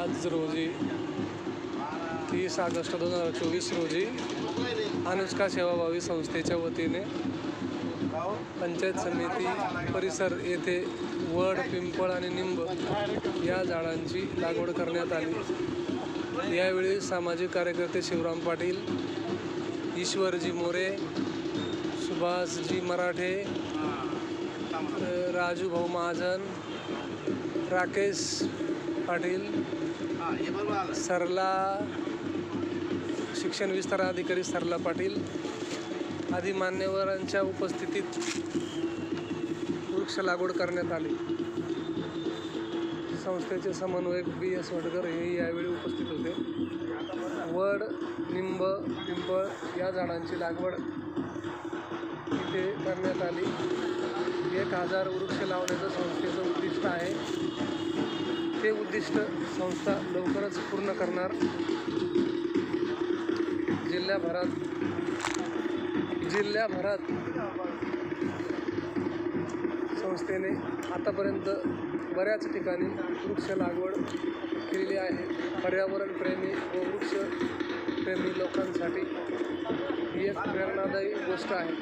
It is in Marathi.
आज रोजी 30 ऑगस्ट 2024 रोजी अनुष्का सेवाभावी संस्थेच्या वतीने पंचायत समिती परिसर येथे वड, पिंपळ आणि निंब या झाडांची लागवड करण्यात आली। यावेळी सामाजिक कार्यकर्ते शिवराम पाटील, ईश्वरजी मोरे, सुभाषजी मराठे, राजू भाऊ महाजन, राकेश पाटील, सरला शिक्षण विस्तार अधिकारी सरला पाटील आदी मान्यवरांच्या उपस्थितीत वृक्ष लागवड करण्यात आली। संस्थेचे समन्वयक BS वडकर हे यावेळी उपस्थित होते। वड, निंब, पिंपळ या झाडांची लागवड इथे करण्यात आली। 1000 वृक्ष लावण्याचं संस्थेचं उद्दिष्ट आहे। ते उद्दिष्ट संस्था लवकरच पूर्ण करणार। जिल्ह्याभरात संस्थेने आतापर्यंत बऱ्याच ठिकाणी वृक्ष लागवड केलेली आहे। पर्यावरणप्रेमी व वृक्षप्रेमी लोकांसाठी ही एक प्रेरणादायी गोष्ट आहे।